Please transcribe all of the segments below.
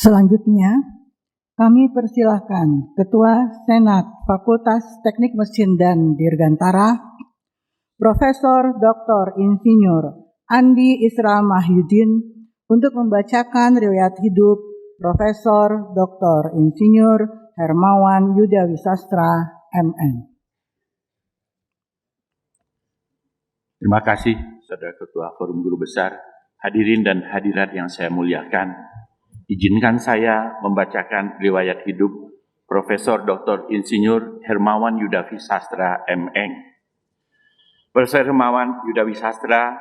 Selanjutnya, kami persilahkan Ketua Senat Fakultas Teknik Mesin dan Dirgantara, Profesor Dr. Insinyur Andi Isra Mahyudin untuk membacakan riwayat hidup Profesor Dr. Insinyur Hermawan Yuda Wisastra, MN. Terima kasih, Saudara Ketua Forum Guru Besar, hadirin dan hadirat yang saya muliakan. Izinkan saya membacakan riwayat hidup Profesor Dr. Insinyur Hermawan Yuda Wisastra, MN. Profesor Hermawan Yuda Wisastra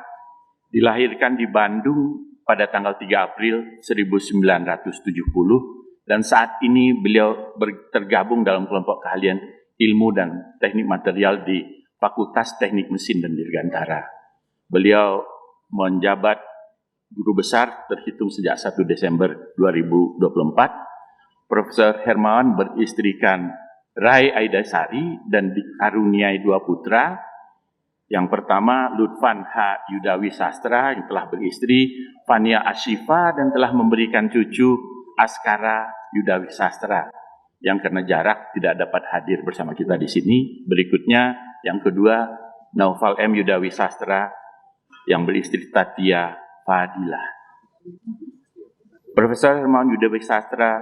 dilahirkan di Bandung pada tanggal 3 April 1970 dan saat ini beliau tergabung dalam kelompok keahlian ilmu dan teknik material di Fakultas Teknik Mesin dan Dirgantara. Beliau menjabat guru besar terhitung sejak 1 Desember 2024. Profesor Hermawan beristrikan Rai Aidasari dan dikaruniai 2 putra. Yang pertama Lutfan H. Yuda Wisastra yang telah beristri, Fania Ashifa, dan telah memberikan cucu Askara Yuda Wisastra yang karena jarak tidak dapat hadir bersama kita di sini. Berikutnya yang kedua Naufal M. Yuda Wisastra yang beristri Tatia Fadilah. Profesor Hermawan Yuda Wisastra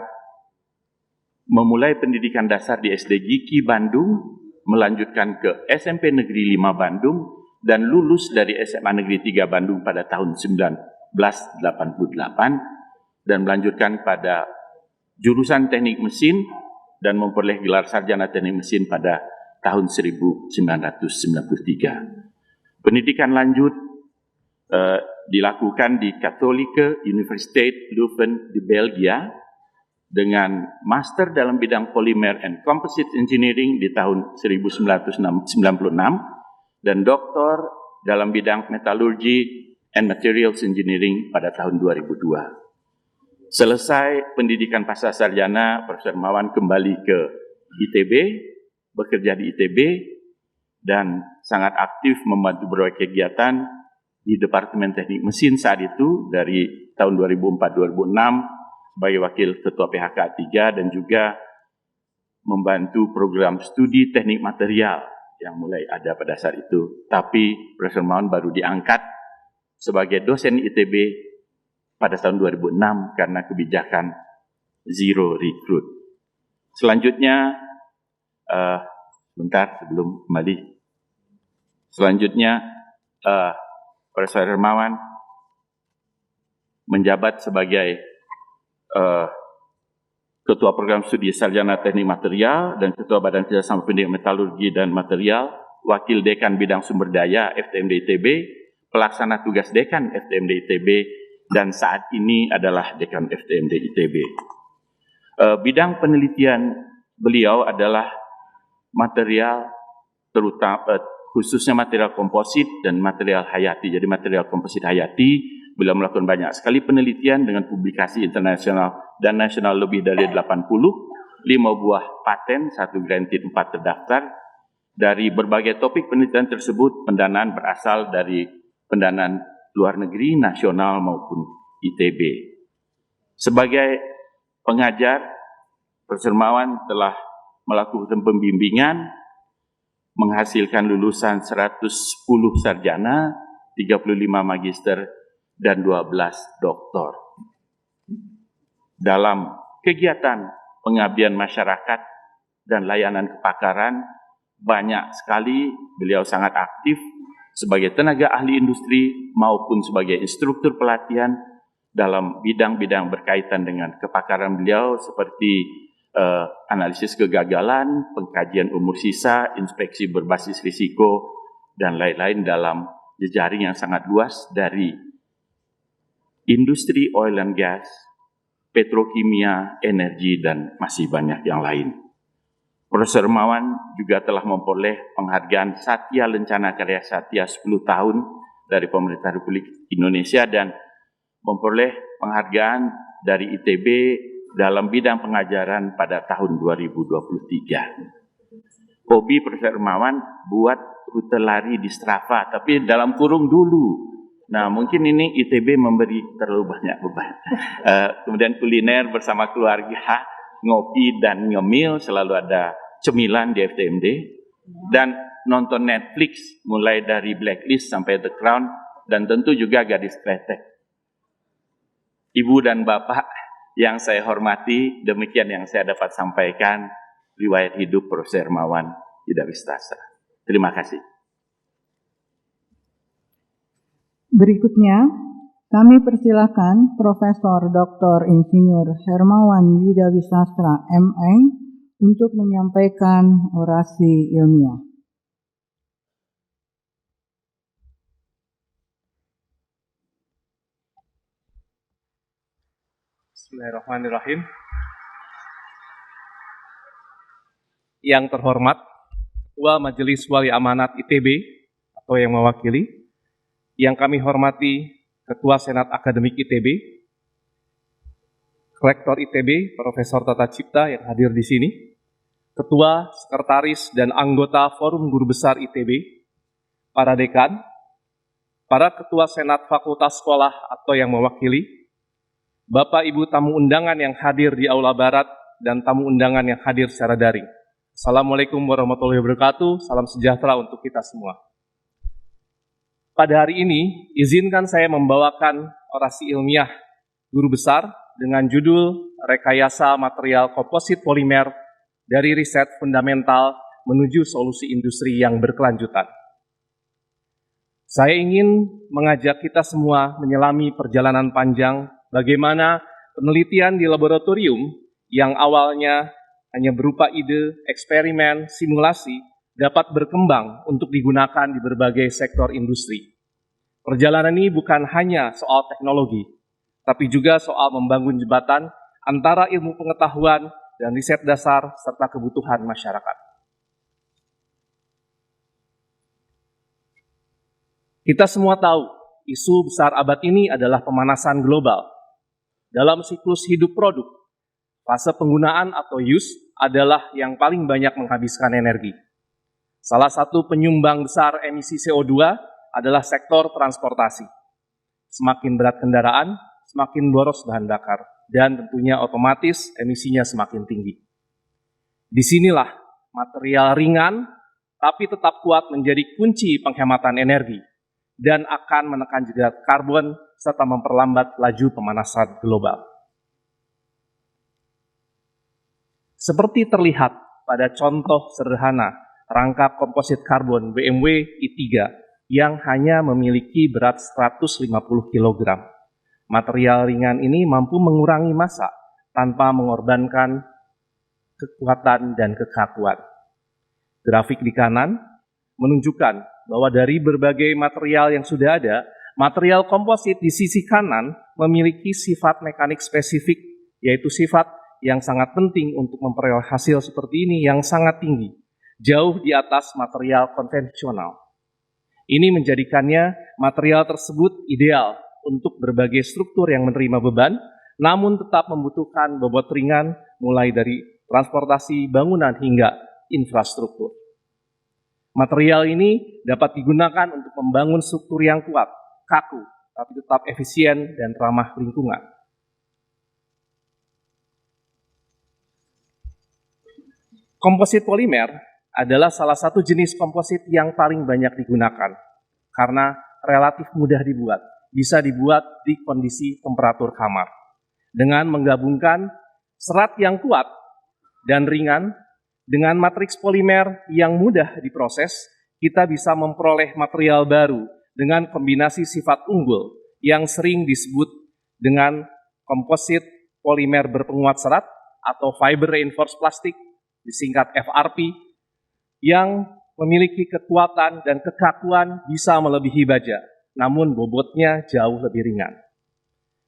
memulai pendidikan dasar di SD Giki Bandung, melanjutkan ke SMP Negeri 5 Bandung, dan lulus dari SMA Negeri 3 Bandung pada tahun 1988, dan melanjutkan pada jurusan Teknik Mesin dan memperoleh gelar Sarjana Teknik Mesin pada tahun 1993. Pendidikan lanjut dilakukan di Katholieke Universiteit Leuven di Belgia dengan master dalam bidang Polymer and Composite Engineering di tahun 1996 dan doktor dalam bidang Metallurgy and Materials Engineering pada tahun 2002. Selesai pendidikan pasca sarjana, Profesor Hermawan kembali ke ITB, bekerja di ITB, dan sangat aktif membantu berbagai kegiatan di Departemen Teknik Mesin saat itu dari tahun 2004-2006 sebagai Wakil Ketua PHK 3 dan juga membantu program studi teknik material yang mulai ada pada saat itu. Tapi Profesor Hermawan baru diangkat sebagai dosen ITB pada tahun 2006 karena kebijakan zero recruit. Selanjutnya, sebentar sebelum kembali. Selanjutnya, Profesor Hermawan menjabat sebagai Ketua Program Studi Sarjana Teknik Material dan Ketua Badan Kerjasama Pendidikan Metalurgi dan Material, Wakil Dekan Bidang Sumber Daya FTMD ITB, Pelaksana Tugas Dekan FTMD ITB, dan saat ini adalah Dekan FTMD ITB. Bidang penelitian beliau adalah material terutama khususnya material komposit dan material hayati. Jadi material komposit hayati, beliau melakukan banyak sekali penelitian dengan publikasi internasional dan nasional lebih dari 80, 5 buah paten, 1 granted, 4 terdaftar. Dari berbagai topik penelitian tersebut, pendanaan berasal dari pendanaan luar negeri, nasional maupun ITB. Sebagai pengajar, Profesor Hermawan telah melakukan pembimbingan, menghasilkan lulusan 110 sarjana, 35 magister, dan 12 doktor. Dalam kegiatan pengabdian masyarakat dan layanan kepakaran, banyak sekali beliau sangat aktif sebagai tenaga ahli industri maupun sebagai instruktur pelatihan dalam bidang-bidang berkaitan dengan kepakaran beliau seperti analisis kegagalan, pengkajian umur sisa, inspeksi berbasis risiko, dan lain-lain dalam jejaring yang sangat luas dari industri oil and gas, petrokimia, energi, dan masih banyak yang lain. Profesor Hermawan juga telah memperoleh penghargaan Satya Lencana Karya Satya 10 tahun dari Pemerintah Republik Indonesia dan memperoleh penghargaan dari ITB dalam bidang pengajaran pada tahun 2023. Hobi Profesor Hermawan buat rute lari di Strava, tapi dalam kurung dulu Nah, mungkin ini ITB memberi terlalu banyak beban. Kemudian kuliner bersama keluarga, ngopi dan ngemil, selalu ada cemilan di FTMD. Dan nonton Netflix, mulai dari Blacklist sampai The Crown, dan tentu juga Gadis Kretek. Ibu dan Bapak yang saya hormati, demikian yang saya dapat sampaikan riwayat hidup Profesor Hermawan Yudhawistasa. Terima kasih. Berikutnya, kami persilakan Profesor Dr. Insinyur Hermawan Yudhawistasa M.Eng untuk menyampaikan orasi ilmiah. Bismillahirrahmanirrahim. Yang terhormat Ketua Majelis Wali Amanat ITB atau yang mewakili, yang kami hormati Ketua Senat Akademik ITB, Rektor ITB Profesor Tata Cipta yang hadir di sini, Ketua, Sekretaris, dan anggota Forum Guru Besar ITB, para dekan, para Ketua Senat Fakultas Sekolah atau yang mewakili, Bapak Ibu tamu undangan yang hadir di Aula Barat dan tamu undangan yang hadir secara daring. Assalamualaikum warahmatullahi wabarakatuh, salam sejahtera untuk kita semua. Pada hari ini, izinkan saya membawakan orasi ilmiah guru besar dengan judul Rekayasa Material Komposit Polimer dari Riset Fundamental Menuju Solusi Industri yang Berkelanjutan. Saya ingin mengajak kita semua menyelami perjalanan panjang bagaimana penelitian di laboratorium yang awalnya hanya berupa ide, eksperimen, simulasi, dapat berkembang untuk digunakan di berbagai sektor industri. Perjalanan ini bukan hanya soal teknologi, tapi juga soal membangun jembatan antara ilmu pengetahuan dan riset dasar serta kebutuhan masyarakat. Kita semua tahu, isu besar abad ini adalah pemanasan global. Dalam siklus hidup produk, fase penggunaan atau use adalah yang paling banyak menghabiskan energi. Salah satu penyumbang besar emisi CO2 adalah sektor transportasi. Semakin berat kendaraan, semakin boros bahan bakar, dan tentunya otomatis emisinya semakin tinggi. Disinilah material ringan tapi tetap kuat menjadi kunci penghematan energi dan akan menekan jejak karbon serta memperlambat laju pemanasan global. Seperti terlihat pada contoh sederhana rangka komposit karbon BMW i3 yang hanya memiliki berat 150 kg. Material ringan ini mampu mengurangi massa tanpa mengorbankan kekuatan dan kekakuan. Grafik di kanan menunjukkan bahwa dari berbagai material yang sudah ada, material komposit di sisi kanan memiliki sifat mekanik spesifik, yaitu sifat yang sangat penting untuk memperoleh hasil seperti ini yang sangat tinggi, jauh di atas material konvensional. Ini menjadikannya material tersebut ideal untuk berbagai struktur yang menerima beban, namun tetap membutuhkan bobot ringan mulai dari transportasi, bangunan, hingga infrastruktur. Material ini dapat digunakan untuk membangun struktur yang kuat, kaku, tapi tetap efisien dan ramah lingkungan. Komposit polimer adalah salah satu jenis komposit yang paling banyak digunakan karena relatif mudah dibuat, bisa dibuat di kondisi temperatur kamar. Dengan menggabungkan serat yang kuat dan ringan dengan matriks polimer yang mudah diproses, kita bisa memperoleh material baru dengan kombinasi sifat unggul yang sering disebut dengan komposit polimer berpenguat serat atau fiber reinforced plastic, disingkat FRP, yang memiliki kekuatan dan kekakuan bisa melebihi baja, namun bobotnya jauh lebih ringan.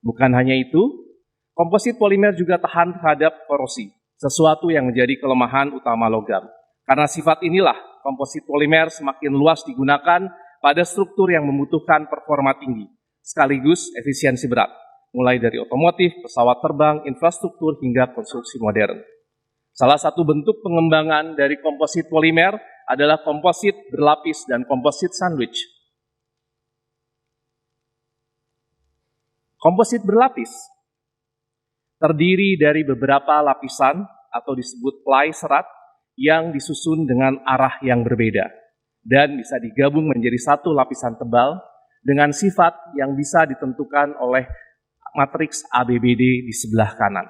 Bukan hanya itu, komposit polimer juga tahan terhadap korosi, sesuatu yang menjadi kelemahan utama logam. Karena sifat inilah, komposit polimer semakin luas digunakan pada struktur yang membutuhkan performa tinggi, sekaligus efisiensi berat, mulai dari otomotif, pesawat terbang, infrastruktur, hingga konstruksi modern. Salah satu bentuk pengembangan dari komposit polimer adalah komposit berlapis dan komposit sandwich. Komposit berlapis terdiri dari beberapa lapisan atau disebut ply serat yang disusun dengan arah yang berbeda dan bisa digabung menjadi satu lapisan tebal dengan sifat yang bisa ditentukan oleh matriks ABBD di sebelah kanan.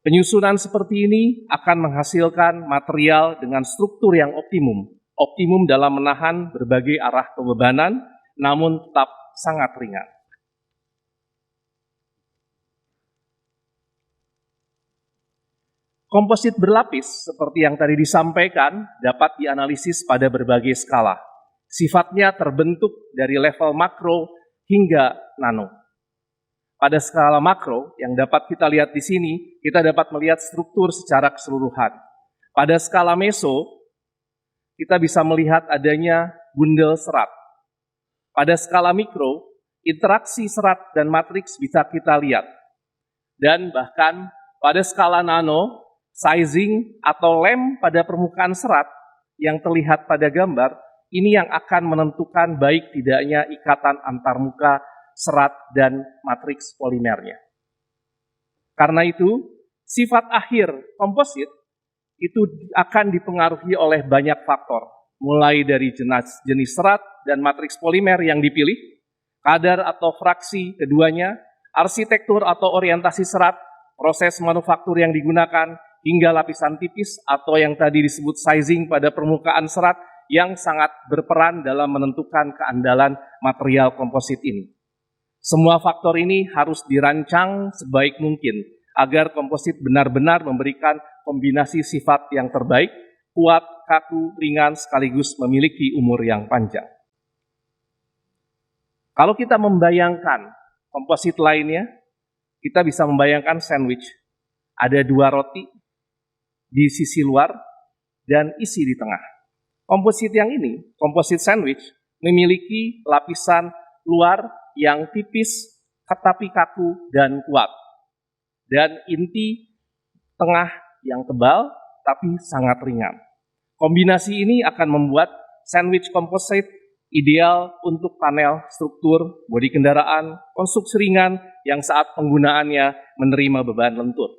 Penyusunan seperti ini akan menghasilkan material dengan struktur yang optimum dalam menahan berbagai arah pembebanan, namun tetap sangat ringan. Komposit berlapis, seperti yang tadi disampaikan, dapat dianalisis pada berbagai skala. Sifatnya terbentuk dari level makro hingga nano. Pada skala makro, yang dapat kita lihat di sini, kita dapat melihat struktur secara keseluruhan. Pada skala meso, kita bisa melihat adanya bundel serat. Pada skala mikro, interaksi serat dan matriks bisa kita lihat. Dan bahkan pada skala nano, sizing atau lem pada permukaan serat yang terlihat pada gambar, ini yang akan menentukan baik tidaknya ikatan antarmuka serat dan matriks polimernya. Karena itu, sifat akhir komposit itu akan dipengaruhi oleh banyak faktor, mulai dari jenis serat dan matriks polimer yang dipilih, kadar atau fraksi keduanya, arsitektur atau orientasi serat, proses manufaktur yang digunakan, hingga lapisan tipis atau yang tadi disebut sizing pada permukaan serat yang sangat berperan dalam menentukan keandalan material komposit ini. Semua faktor ini harus dirancang sebaik mungkin agar komposit benar-benar memberikan kombinasi sifat yang terbaik, kuat, kaku, ringan, sekaligus memiliki umur yang panjang. Kalau kita membayangkan komposit lainnya, kita bisa membayangkan sandwich. Ada 2 roti di sisi luar dan isi di tengah. Komposit yang ini, komposit sandwich, memiliki lapisan luar yang tipis, tetapi kaku dan kuat. Dan inti tengah yang tebal, tapi sangat ringan. Kombinasi ini akan membuat sandwich komposit ideal untuk panel struktur, bodi kendaraan, konstruksi ringan yang saat penggunaannya menerima beban lentur.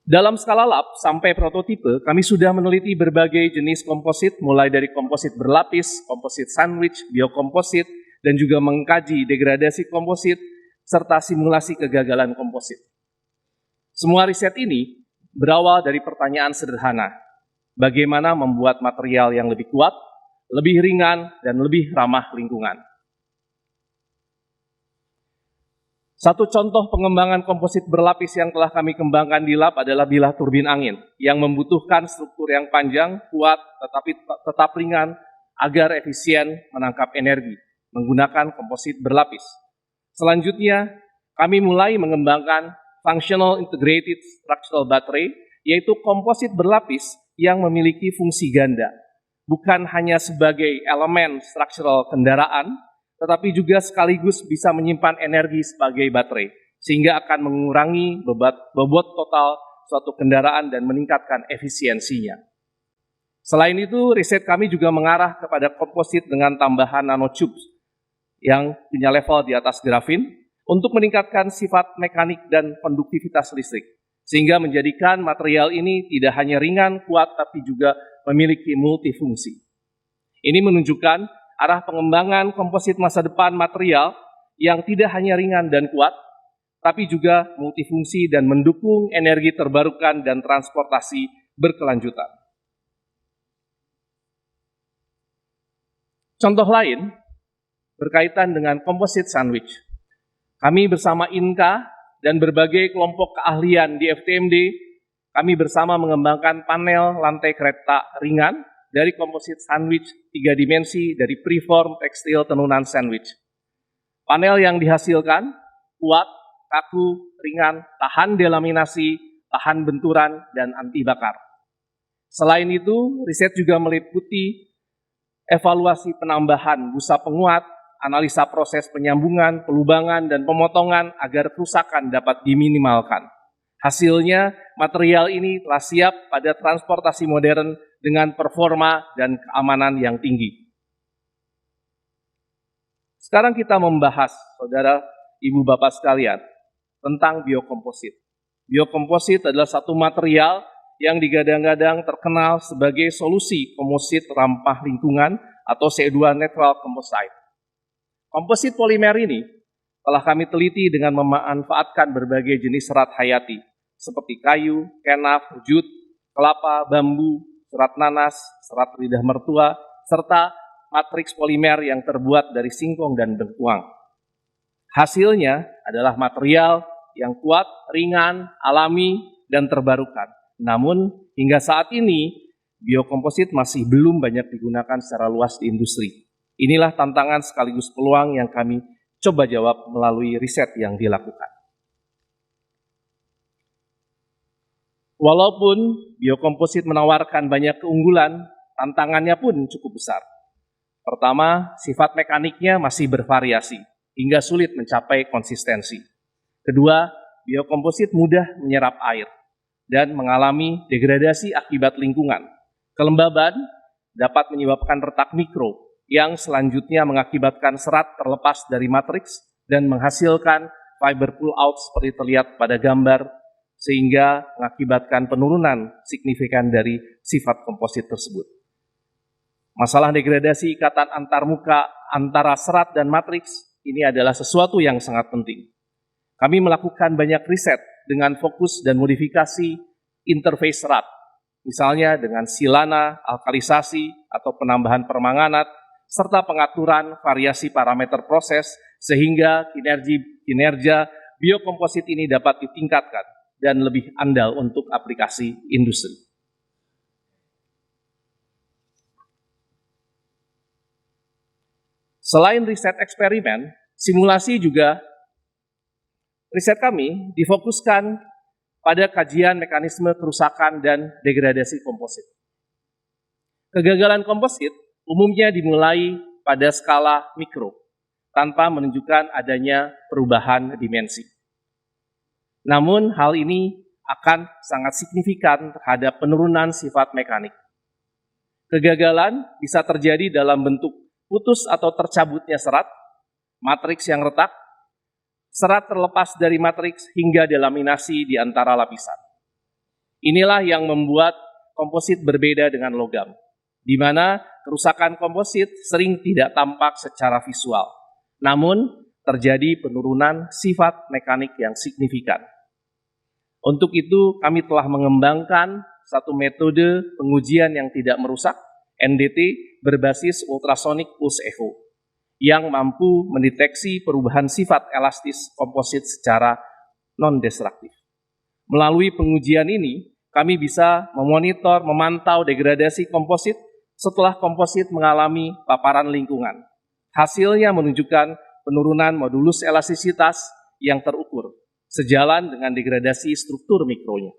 Dalam skala lab sampai prototipe, kami sudah meneliti berbagai jenis komposit, mulai dari komposit berlapis, komposit sandwich, biokomposit, dan juga mengkaji degradasi komposit, serta simulasi kegagalan komposit. Semua riset ini berawal dari pertanyaan sederhana, bagaimana membuat material yang lebih kuat, lebih ringan, dan lebih ramah lingkungan. Satu contoh pengembangan komposit berlapis yang telah kami kembangkan di lab adalah bilah turbin angin yang membutuhkan struktur yang panjang, kuat, tetapi tetap ringan agar efisien menangkap energi menggunakan komposit berlapis. Selanjutnya, kami mulai mengembangkan Functional Integrated Structural Battery, yaitu komposit berlapis yang memiliki fungsi ganda, bukan hanya sebagai elemen struktural kendaraan, tetapi juga sekaligus bisa menyimpan energi sebagai baterai, sehingga akan mengurangi bobot total suatu kendaraan dan meningkatkan efisiensinya. Selain itu, riset kami juga mengarah kepada komposit dengan tambahan nanotubes yang punya level di atas grafin untuk meningkatkan sifat mekanik dan konduktivitas listrik, sehingga menjadikan material ini tidak hanya ringan, kuat, tapi juga memiliki multifungsi. Ini menunjukkan arah pengembangan komposit masa depan material yang tidak hanya ringan dan kuat, tapi juga multifungsi dan mendukung energi terbarukan dan transportasi berkelanjutan. Contoh lain berkaitan dengan komposit sandwich. Kami bersama INKA dan berbagai kelompok keahlian di FTMD, kami bersama mengembangkan panel lantai kereta ringan dari komposit sandwich 3 dimensi dari preform tekstil tenunan sandwich. Panel yang dihasilkan kuat, kaku, ringan, tahan delaminasi, tahan benturan, dan anti bakar. Selain itu, riset juga meliputi evaluasi penambahan busa penguat, analisa proses penyambungan, pelubangan, dan pemotongan agar kerusakan dapat diminimalkan. Hasilnya, material ini telah siap pada transportasi modern dengan performa dan keamanan yang tinggi. Sekarang kita membahas, saudara, ibu bapak sekalian, tentang biokomposit. Biokomposit adalah satu material yang digadang-gadang terkenal sebagai solusi komposit ramah lingkungan atau CO2 neutral composite. Komposit polimer ini telah kami teliti dengan memanfaatkan berbagai jenis serat hayati seperti kayu, kenaf, jut, kelapa, bambu, serat nanas, serat lidah mertua, serta matriks polimer yang terbuat dari singkong dan bengkuang. Hasilnya adalah material yang kuat, ringan, alami, dan terbarukan. Namun, hingga saat ini, biokomposit masih belum banyak digunakan secara luas di industri. Inilah tantangan sekaligus peluang yang kami coba jawab melalui riset yang dilakukan. Walaupun biokomposit menawarkan banyak keunggulan, tantangannya pun cukup besar. Pertama, sifat mekaniknya masih bervariasi, hingga sulit mencapai konsistensi. Kedua, biokomposit mudah menyerap air dan mengalami degradasi akibat lingkungan. Kelembaban dapat menyebabkan retak mikro yang selanjutnya mengakibatkan serat terlepas dari matriks dan menghasilkan fiber pull out seperti terlihat pada gambar, sehingga mengakibatkan penurunan signifikan dari sifat komposit tersebut. Masalah degradasi ikatan antarmuka antara serat dan matriks ini adalah sesuatu yang sangat penting. Kami melakukan banyak riset dengan fokus dan modifikasi interface serat, misalnya dengan silana, alkalisasi, atau penambahan permanganat, serta pengaturan variasi parameter proses sehingga kinerja biokomposit ini dapat ditingkatkan dan lebih andal untuk aplikasi industri. Selain riset eksperimen, simulasi juga riset kami difokuskan pada kajian mekanisme kerusakan dan degradasi komposit. Kegagalan komposit umumnya dimulai pada skala mikro, tanpa menunjukkan adanya perubahan dimensi. Namun, hal ini akan sangat signifikan terhadap penurunan sifat mekanik. Kegagalan bisa terjadi dalam bentuk putus atau tercabutnya serat, matriks yang retak, serat terlepas dari matriks hingga delaminasi di antara lapisan. Inilah yang membuat komposit berbeda dengan logam, di mana kerusakan komposit sering tidak tampak secara visual, namun terjadi penurunan sifat mekanik yang signifikan. Untuk itu, kami telah mengembangkan satu metode pengujian yang tidak merusak, NDT, berbasis ultrasonic pulse echo, yang mampu mendeteksi perubahan sifat elastis komposit secara non-destruktif. Melalui pengujian ini, kami bisa memantau degradasi komposit setelah komposit mengalami paparan lingkungan. Hasilnya menunjukkan penurunan modulus elastisitas yang terukur, sejalan dengan degradasi struktur mikronya.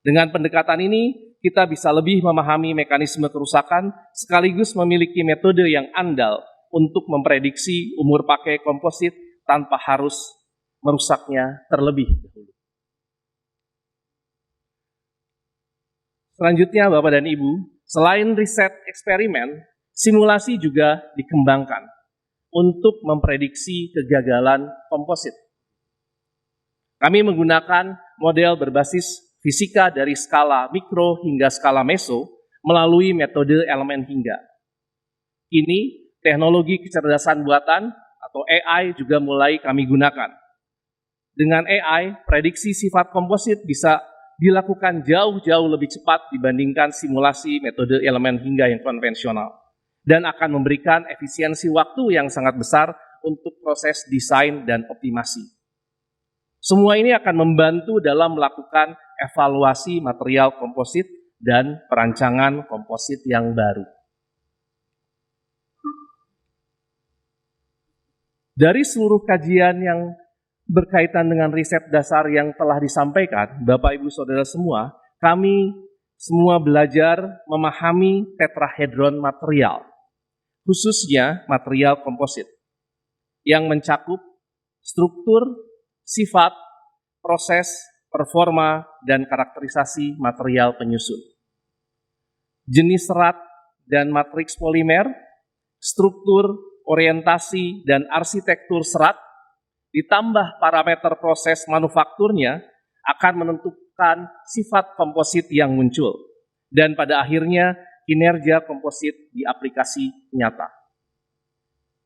Dengan pendekatan ini, kita bisa lebih memahami mekanisme kerusakan sekaligus memiliki metode yang andal untuk memprediksi umur pakai komposit tanpa harus merusaknya terlebih dahulu. Selanjutnya, Bapak dan Ibu, selain riset eksperimen, simulasi juga dikembangkan untuk memprediksi kegagalan komposit. Kami menggunakan model berbasis fisika dari skala mikro hingga skala meso melalui metode elemen hingga. Ini teknologi kecerdasan buatan atau AI juga mulai kami gunakan. Dengan AI, prediksi sifat komposit bisa dilakukan jauh-jauh lebih cepat dibandingkan simulasi metode elemen hingga yang konvensional dan akan memberikan efisiensi waktu yang sangat besar untuk proses desain dan optimasi. Semua ini akan membantu dalam melakukan evaluasi material komposit dan perancangan komposit yang baru. Dari seluruh kajian yang berkaitan dengan riset dasar yang telah disampaikan, Bapak Ibu Saudara semua, kami semua belajar memahami tetrahedron material, khususnya material komposit, yang mencakup struktur, sifat, proses, performa, dan karakterisasi material penyusun. Jenis serat dan matriks polimer, struktur, orientasi, dan arsitektur serat, ditambah parameter proses manufakturnya, akan menentukan sifat komposit yang muncul, dan pada akhirnya kinerja komposit di aplikasi nyata.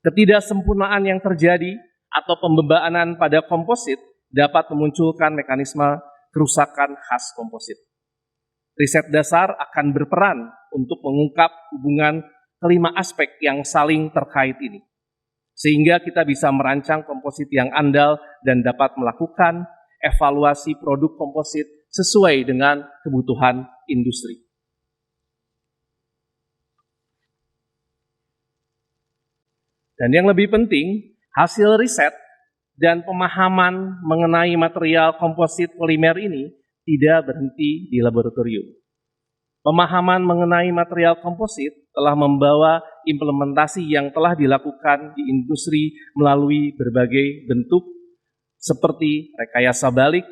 Ketidaksempurnaan yang terjadi atau pembebaanan pada komposit dapat memunculkan mekanisme kerusakan khas komposit. Riset dasar akan berperan untuk mengungkap hubungan kelima aspek yang saling terkait ini, sehingga kita bisa merancang komposit yang andal dan dapat melakukan evaluasi produk komposit sesuai dengan kebutuhan industri. Dan yang lebih penting, hasil riset dan pemahaman mengenai material komposit polimer ini tidak berhenti di laboratorium. Pemahaman mengenai material komposit telah membawa implementasi yang telah dilakukan di industri melalui berbagai bentuk seperti rekayasa balik,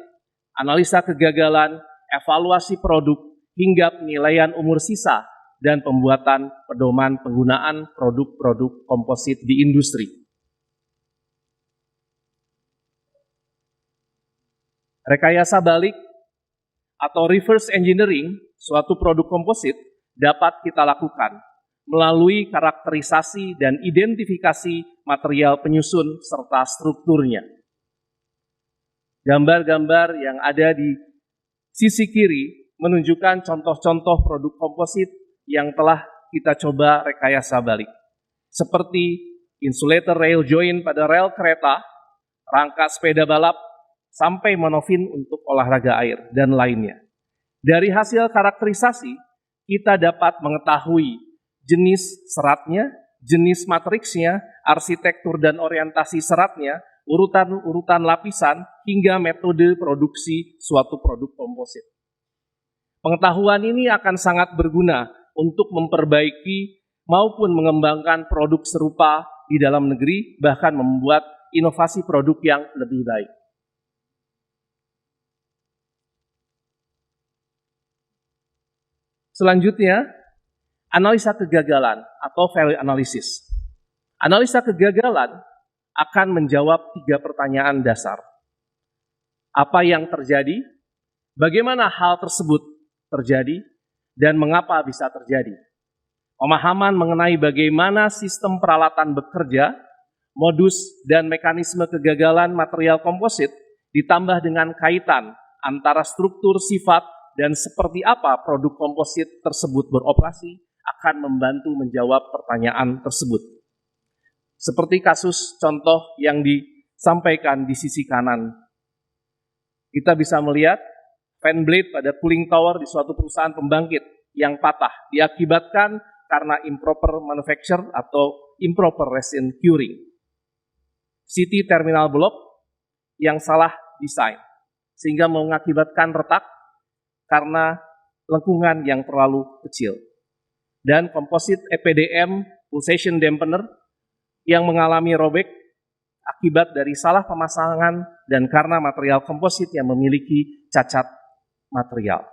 analisa kegagalan, evaluasi produk, hingga penilaian umur sisa dan pembuatan pedoman penggunaan produk-produk komposit di industri. Rekayasa balik atau reverse engineering suatu produk komposit dapat kita lakukan melalui karakterisasi dan identifikasi material penyusun serta strukturnya. Gambar-gambar yang ada di sisi kiri menunjukkan contoh-contoh produk komposit yang telah kita coba rekayasa balik, seperti insulator rail joint pada rel kereta, rangka sepeda balap, sampai monofin untuk olahraga air, dan lainnya. Dari hasil karakterisasi, kita dapat mengetahui jenis seratnya, jenis matriksnya, arsitektur dan orientasi seratnya, urutan-urutan lapisan, hingga metode produksi suatu produk komposit. Pengetahuan ini akan sangat berguna untuk memperbaiki maupun mengembangkan produk serupa di dalam negeri, bahkan membuat inovasi produk yang lebih baik. Selanjutnya, analisa kegagalan atau value analysis. Analisa kegagalan akan menjawab 3 pertanyaan dasar. Apa yang terjadi? Bagaimana hal tersebut terjadi? Dan mengapa bisa terjadi? Pemahaman mengenai bagaimana sistem peralatan bekerja, modus dan mekanisme kegagalan material komposit, ditambah dengan kaitan antara struktur, sifat, dan seperti apa produk komposit tersebut beroperasi akan membantu menjawab pertanyaan tersebut. Seperti kasus contoh yang disampaikan di sisi kanan. Kita bisa melihat fan blade pada cooling tower di suatu perusahaan pembangkit yang patah diakibatkan karena improper manufacture atau improper resin curing. CT terminal block yang salah desain sehingga mengakibatkan retak karena lengkungan yang terlalu kecil. Dan komposit EPDM pulsation dampener yang mengalami robek akibat dari salah pemasangan dan karena material komposit yang memiliki cacat material.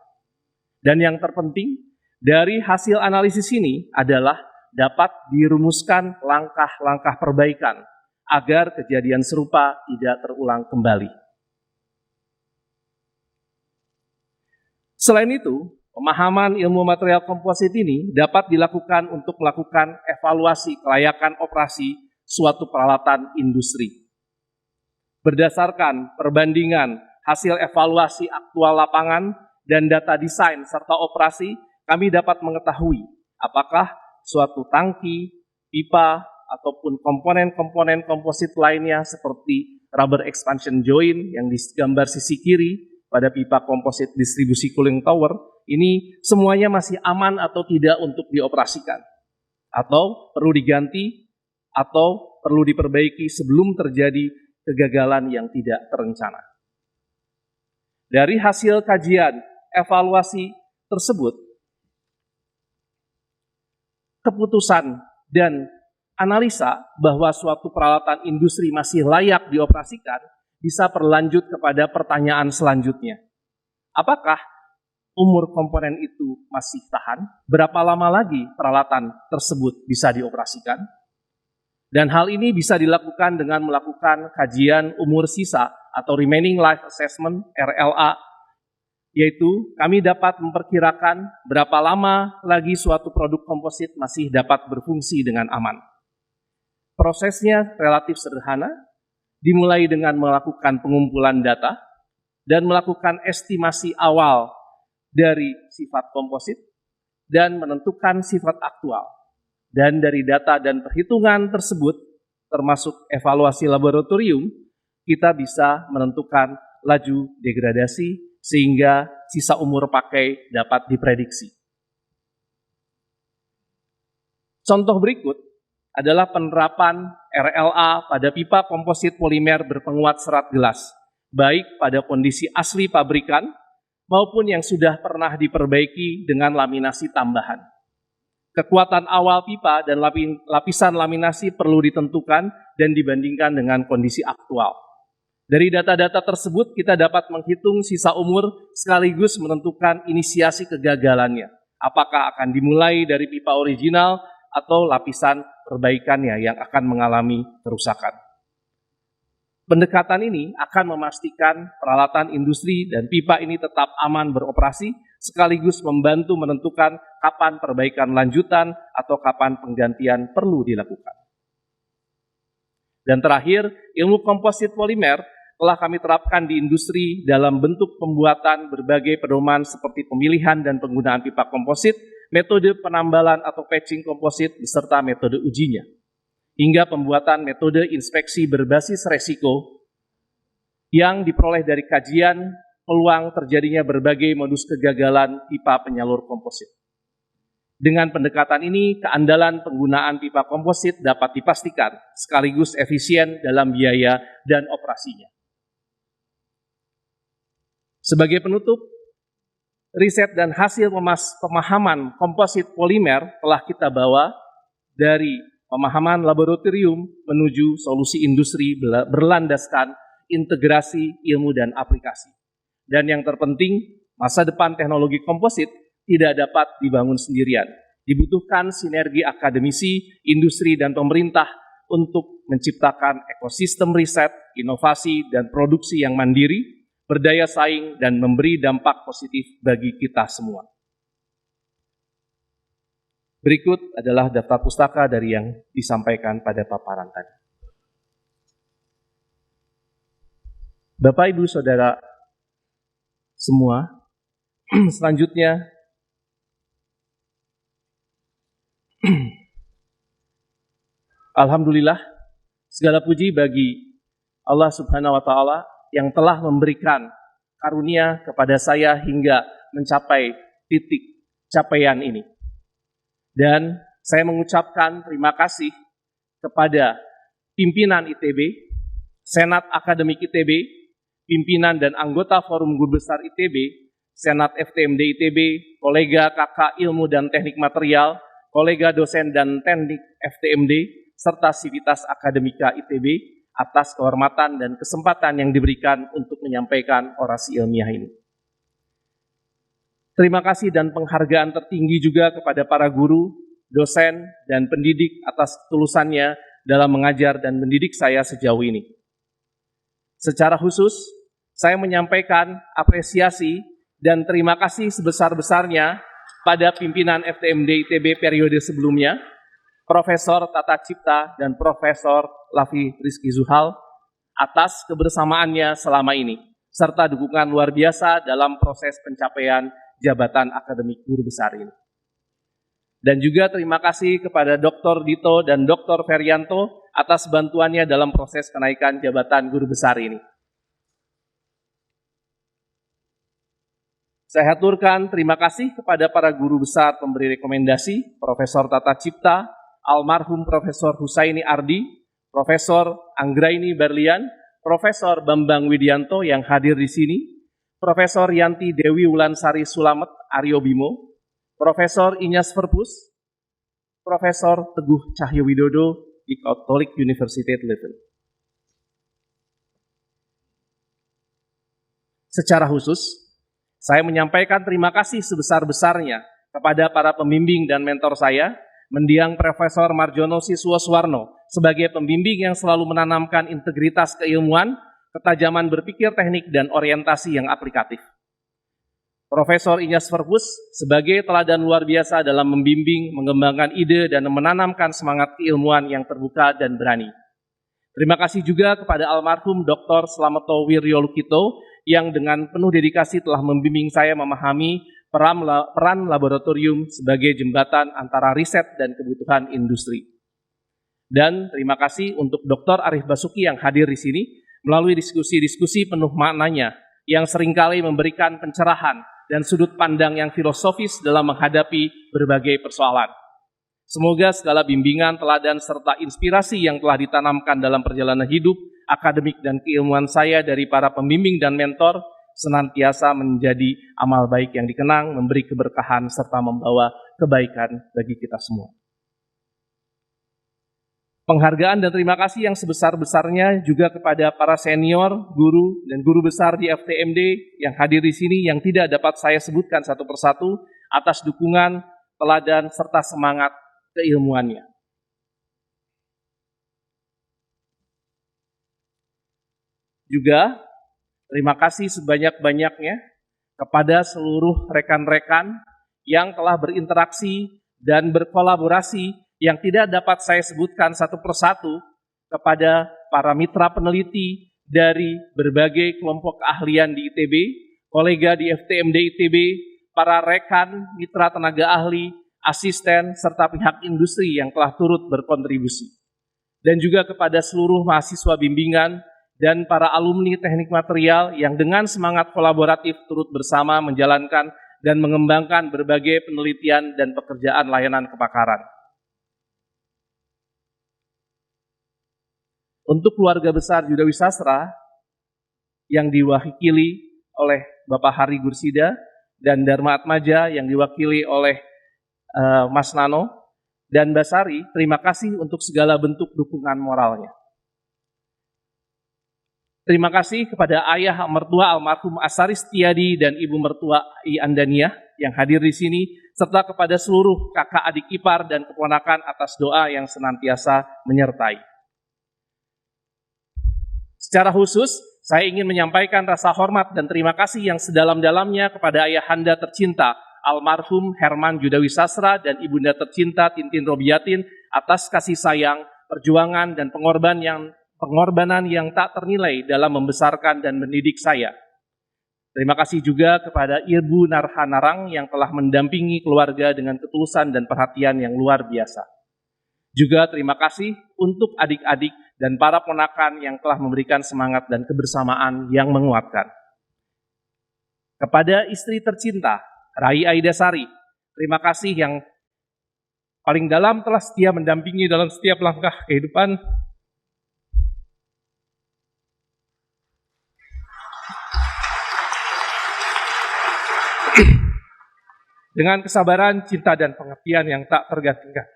Dan yang terpenting dari hasil analisis ini adalah dapat dirumuskan langkah-langkah perbaikan agar kejadian serupa tidak terulang kembali. Selain itu, pemahaman ilmu material komposit ini dapat dilakukan untuk melakukan evaluasi kelayakan operasi suatu peralatan industri. Berdasarkan perbandingan hasil evaluasi aktual lapangan dan data desain serta operasi, kami dapat mengetahui apakah suatu tangki, pipa, ataupun komponen-komponen komposit lainnya seperti rubber expansion joint yang di gambar sisi kiri pada pipa komposit distribusi cooling tower, ini semuanya masih aman atau tidak untuk dioperasikan, atau perlu diganti, atau perlu diperbaiki sebelum terjadi kegagalan yang tidak terencana. Dari hasil kajian evaluasi tersebut, keputusan dan analisa bahwa suatu peralatan industri masih layak dioperasikan bisa berlanjut kepada pertanyaan selanjutnya. Apakah umur komponen itu masih tahan? Berapa lama lagi peralatan tersebut bisa dioperasikan? Dan hal ini bisa dilakukan dengan melakukan kajian umur sisa atau Remaining Life Assessment, RLA, yaitu kami dapat memperkirakan berapa lama lagi suatu produk komposit masih dapat berfungsi dengan aman. Prosesnya relatif sederhana, dimulai dengan melakukan pengumpulan data dan melakukan estimasi awal dari sifat komposit dan menentukan sifat aktual. Dan dari data dan perhitungan tersebut, termasuk evaluasi laboratorium, kita bisa menentukan laju degradasi sehingga sisa umur pakai dapat diprediksi. Contoh berikut adalah penerapan RLA pada pipa komposit polimer berpenguat serat gelas, baik pada kondisi asli pabrikan maupun yang sudah pernah diperbaiki dengan laminasi tambahan. Kekuatan awal pipa dan lapisan laminasi perlu ditentukan dan dibandingkan dengan kondisi aktual. Dari data-data tersebut, kita dapat menghitung sisa umur sekaligus menentukan inisiasi kegagalannya. Apakah akan dimulai dari pipa original atau lapisan perbaikannya yang akan mengalami kerusakan. Pendekatan ini akan memastikan peralatan industri dan pipa ini tetap aman beroperasi, sekaligus membantu menentukan kapan perbaikan lanjutan atau kapan penggantian perlu dilakukan. Dan terakhir, ilmu komposit polimer telah kami terapkan di industri dalam bentuk pembuatan berbagai pedoman seperti pemilihan dan penggunaan pipa komposit, metode penambalan atau patching komposit, beserta metode ujinya, hingga pembuatan metode inspeksi berbasis resiko yang diperoleh dari kajian peluang terjadinya berbagai modus kegagalan pipa penyalur komposit. Dengan pendekatan ini, keandalan penggunaan pipa komposit dapat dipastikan, sekaligus efisien dalam biaya dan operasinya. Sebagai penutup, riset dan hasil pemahaman komposit polimer telah kita bawa dari pemahaman laboratorium menuju solusi industri berlandaskan integrasi ilmu dan aplikasi. Dan yang terpenting, masa depan teknologi komposit tidak dapat dibangun sendirian. Dibutuhkan sinergi akademisi, industri, dan pemerintah untuk menciptakan ekosistem riset, inovasi, dan produksi yang mandiri, berdaya saing, dan memberi dampak positif bagi kita semua. Berikut adalah daftar pustaka dari yang disampaikan pada paparan tadi. Bapak, Ibu, Saudara semua, selanjutnya alhamdulillah, segala puji bagi Allah Subhanahu wa Ta'ala yang telah memberikan karunia kepada saya hingga mencapai titik capaian ini. Dan saya mengucapkan terima kasih kepada pimpinan ITB, Senat Akademik ITB, pimpinan dan anggota Forum Guru Besar ITB, Senat FTMD ITB, kolega kakak ilmu dan teknik material, kolega dosen dan teknik FTMD, serta Sivitas Akademika ITB atas kehormatan dan kesempatan yang diberikan untuk menyampaikan orasi ilmiah ini. Terima kasih dan penghargaan tertinggi juga kepada para guru, dosen, dan pendidik atas ketulusannya dalam mengajar dan mendidik saya sejauh ini. Secara khusus, saya menyampaikan apresiasi dan terima kasih sebesar-besarnya pada pimpinan FTMD ITB periode sebelumnya, Profesor Tata Cipta dan Profesor Lafi Rizky Zuhal atas kebersamaannya selama ini, serta dukungan luar biasa dalam proses pencapaian jabatan akademik guru besar ini. Dan juga terima kasih kepada Dr. Dito dan Dr. Ferianto atas bantuannya dalam proses kenaikan jabatan guru besar ini. Saya haturkan terima kasih kepada para guru besar pemberi rekomendasi, Profesor Tata Cipta, almarhum Profesor Husaini Ardi, Profesor Anggraini Berlian, Profesor Bambang Widianto yang hadir di sini, Profesor Yanti Dewi Wulansari Sulamet Aryo Bimo, Profesor Inyas Verpus, Profesor Teguh Cahyo Widodo di Catholic University Leuven. Secara khusus, saya menyampaikan terima kasih sebesar-besarnya kepada para pembimbing dan mentor saya, Mendiang Profesor Marjono Siswo Suwarno, sebagai pembimbing yang selalu menanamkan integritas keilmuan, ketajaman berpikir teknik, dan orientasi yang aplikatif. Profesor Inyas Verpus sebagai teladan luar biasa dalam membimbing, mengembangkan ide, dan menanamkan semangat keilmuan yang terbuka dan berani. Terima kasih juga kepada almarhum Dr. Slameto Wiryo Lukito yang dengan penuh dedikasi telah membimbing saya memahami peran laboratorium sebagai jembatan antara riset dan kebutuhan industri. Dan terima kasih untuk Dr. Arif Basuki yang hadir di sini melalui diskusi-diskusi penuh maknanya yang seringkali memberikan pencerahan dan sudut pandang yang filosofis dalam menghadapi berbagai persoalan. Semoga segala bimbingan, teladan, serta inspirasi yang telah ditanamkan dalam perjalanan hidup, akademik, dan keilmuan saya dari para pembimbing dan mentor senantiasa menjadi amal baik yang dikenang, memberi keberkahan, serta membawa kebaikan bagi kita semua. Penghargaan dan terima kasih yang sebesar-besarnya juga kepada para senior, guru, dan guru besar di FTMD yang hadir di sini yang tidak dapat saya sebutkan satu persatu atas dukungan, teladan, serta semangat keilmuannya. Juga terima kasih sebanyak-banyaknya kepada seluruh rekan-rekan yang telah berinteraksi dan berkolaborasi yang tidak dapat saya sebutkan satu persatu kepada para mitra peneliti dari berbagai kelompok keahlian di ITB, kolega di FTMD ITB, para rekan, mitra tenaga ahli, asisten, serta pihak industri yang telah turut berkontribusi. Dan juga kepada seluruh mahasiswa bimbingan dan para alumni teknik material yang dengan semangat kolaboratif turut bersama menjalankan dan mengembangkan berbagai penelitian dan pekerjaan layanan kepakaran. Untuk keluarga besar Yudawi Sastra yang diwakili oleh Bapak Hari Gursida dan Dharma Atmaja yang diwakili oleh Mas Nano dan Basari, terima kasih untuk segala bentuk dukungan moralnya. Terima kasih kepada ayah mertua almarhum Asari Setiadi dan ibu mertua I Andaniah yang hadir di sini, serta kepada seluruh kakak adik ipar dan keponakan atas doa yang senantiasa menyertai. Secara khusus, saya ingin menyampaikan rasa hormat dan terima kasih yang sedalam-dalamnya kepada ayahanda tercinta, almarhum Herman Yudawi Sastra dan ibunda tercinta Tintin Robiatin atas kasih sayang, perjuangan, dan pengorbanan yang tak ternilai dalam membesarkan dan mendidik saya. Terima kasih juga kepada Ibu Narhanarang yang telah mendampingi keluarga dengan ketulusan dan perhatian yang luar biasa. Juga terima kasih untuk adik-adik dan para ponakan yang telah memberikan semangat dan kebersamaan yang menguatkan. Kepada istri tercinta, Rai Aidasari, terima kasih yang paling dalam telah setia mendampingi dalam setiap langkah kehidupan. Dengan kesabaran, cinta, dan pengertian yang tak tergantikan.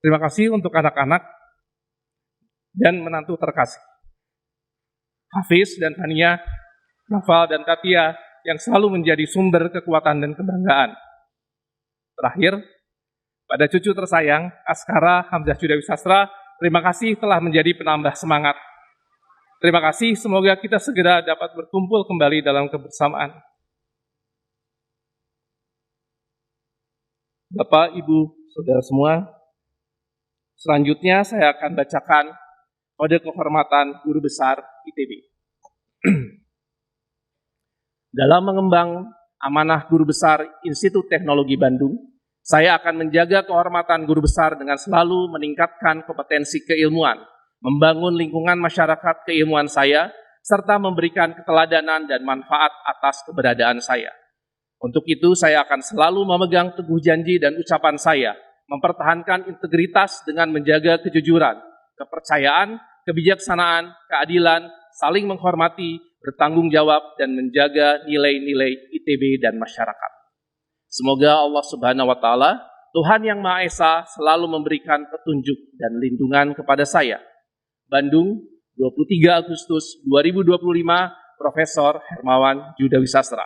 Terima kasih untuk anak-anak dan menantu terkasih, Hafiz dan Tania, Naval dan Tatia, yang selalu menjadi sumber kekuatan dan kebanggaan. Terakhir, pada cucu tersayang, Askara Hamzah Yudawi Sastra, terima kasih telah menjadi penambah semangat. Terima kasih, semoga kita segera dapat berkumpul kembali dalam kebersamaan. Bapak, Ibu, Saudara semua, selanjutnya saya akan bacakan kode kehormatan Guru Besar ITB. Dalam mengemban amanah Guru Besar Institut Teknologi Bandung, saya akan menjaga kehormatan Guru Besar dengan selalu meningkatkan kompetensi keilmuan, membangun lingkungan masyarakat keilmuan saya, serta memberikan keteladanan dan manfaat atas keberadaan saya. Untuk itu, saya akan selalu memegang teguh janji dan ucapan saya, mempertahankan integritas dengan menjaga kejujuran, kepercayaan, kebijaksanaan, keadilan, saling menghormati, bertanggung jawab, dan menjaga nilai-nilai ITB dan masyarakat. Semoga Allah Subhanahu wa Ta'ala, Tuhan Yang Maha Esa, selalu memberikan petunjuk dan lindungan kepada saya. Bandung, 23 Agustus 2025, Profesor Hermawan Yudawi Sastra.